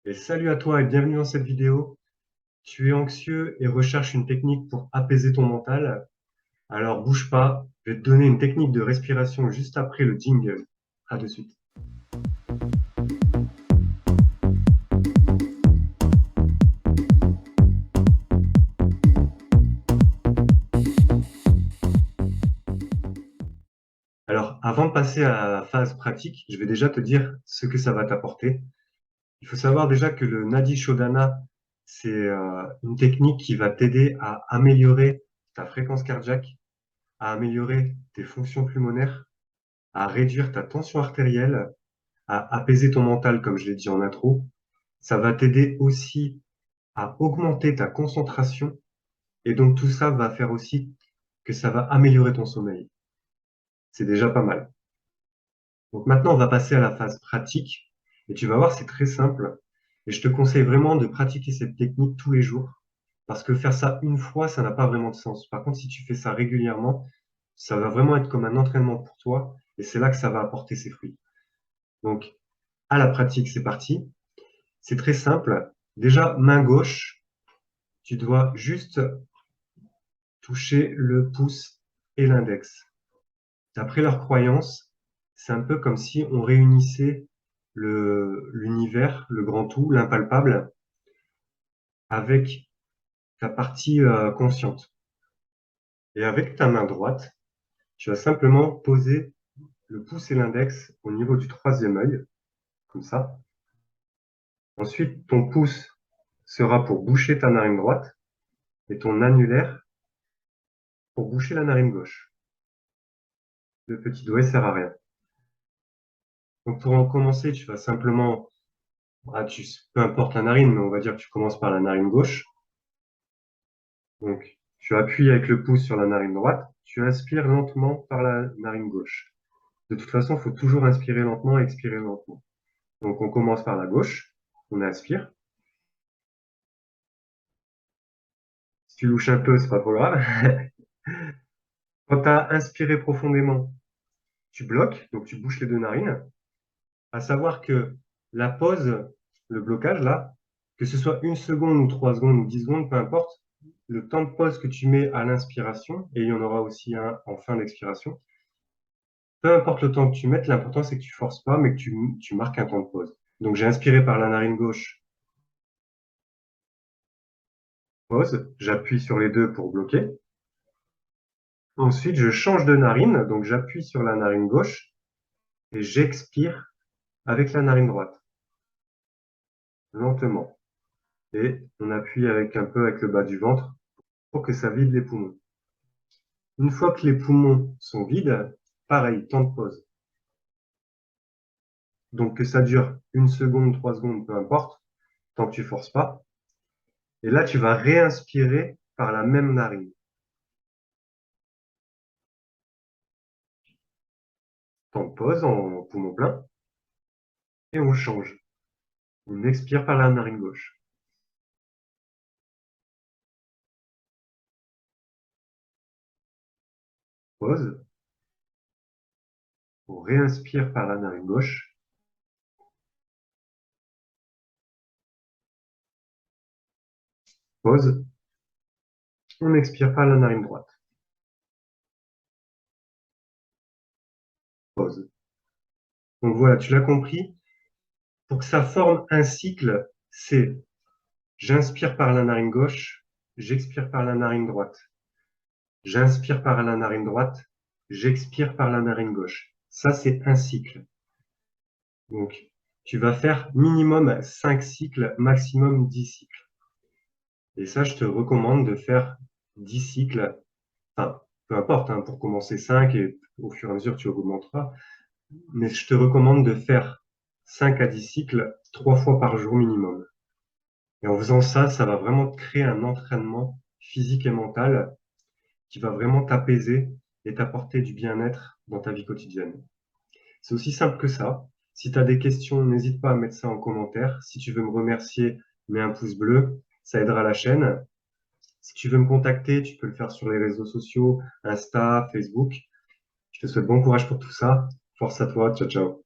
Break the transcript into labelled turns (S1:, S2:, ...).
S1: Et salut à toi et bienvenue dans cette vidéo. Tu es anxieux et recherches une technique pour apaiser ton mental. Alors bouge pas, je vais te donner une technique de respiration juste après le jingle. À de suite. Alors avant de passer à la phase pratique, je vais déjà te dire ce que ça va t'apporter. Il faut savoir déjà que le Nadi Shodhana, c'est une technique qui va t'aider à améliorer ta fréquence cardiaque, à améliorer tes fonctions pulmonaires, à réduire ta tension artérielle, à apaiser ton mental, comme je l'ai dit en intro. Ça va t'aider aussi à augmenter ta concentration et donc tout ça va faire aussi que ça va améliorer ton sommeil. C'est déjà pas mal. Donc maintenant, on va passer à la phase pratique et tu vas voir, c'est très simple et je te conseille vraiment de pratiquer cette technique tous les jours parce que faire ça une fois, ça n'a pas vraiment de sens. Par contre, si tu fais ça régulièrement, ça va vraiment être comme un entraînement pour toi et c'est là que ça va apporter ses fruits. Donc, à la pratique, c'est parti. C'est très simple. Déjà, main gauche, tu dois juste toucher le pouce et l'index. D'après leur croyance, c'est un peu comme si on réunissait l'univers, le grand tout, l'impalpable, avec ta partie consciente. Et avec ta main droite, tu vas simplement poser le pouce et l'index au niveau du troisième œil, comme ça. Ensuite, ton pouce sera pour boucher ta narine droite et ton annulaire pour boucher la narine gauche. Le petit doigt ne sert à rien. Donc pour en commencer, tu vas simplement, peu importe la narine, mais on va dire que tu commences par la narine gauche. Donc tu appuies avec le pouce sur la narine droite, tu inspires lentement par la narine gauche. De toute façon, il faut toujours inspirer lentement et expirer lentement. Donc on commence par la gauche, on inspire. Si tu louches un peu, c'est pas trop grave. Quand tu as inspiré profondément, tu bloques, donc tu bouches les deux narines. À savoir que la pause, le blocage là, que ce soit une seconde ou 3 secondes ou 10 secondes, peu importe, le temps de pause que tu mets à l'inspiration, et il y en aura aussi un en fin d'expiration, peu importe le temps que tu mettes, l'important c'est que tu forces pas, mais que tu marques un temps de pause. Donc j'ai inspiré par la narine gauche, pause, j'appuie sur les deux pour bloquer. Ensuite, je change de narine, donc j'appuie sur la narine gauche et j'expire avec la narine droite, lentement. Et on appuie avec un peu avec le bas du ventre pour que ça vide les poumons. Une fois que les poumons sont vides, pareil, temps de pause. Donc que ça dure une seconde, 3 secondes, peu importe, tant que tu forces pas. Et là, tu vas réinspirer par la même narine. Temps de pause en poumon plein. Et on change. On expire par la narine gauche. Pause. On réinspire par la narine gauche. Pause. On expire par la narine droite. Pause. Donc voilà, tu l'as compris. Pour que ça forme un cycle, c'est j'inspire par la narine gauche, j'expire par la narine droite. J'inspire par la narine droite, j'expire par la narine gauche. Ça, c'est un cycle. Donc, tu vas faire minimum 5 cycles, maximum 10 cycles. Et ça, je te recommande de faire 10 cycles. Enfin, peu importe, hein, pour commencer 5 et au fur et à mesure, tu augmenteras. Mais je te recommande de faire 5 à 10 cycles 3 fois par jour minimum. Et en faisant ça, ça va vraiment te créer un entraînement physique et mental qui va vraiment t'apaiser et t'apporter du bien-être dans ta vie quotidienne. C'est aussi simple que ça. Si tu as des questions, n'hésite pas à mettre ça en commentaire. Si tu veux me remercier, mets un pouce bleu, ça aidera la chaîne. Si tu veux me contacter, tu peux le faire sur les réseaux sociaux, Insta, Facebook. Je te souhaite bon courage pour tout ça. Force à toi. Ciao, ciao.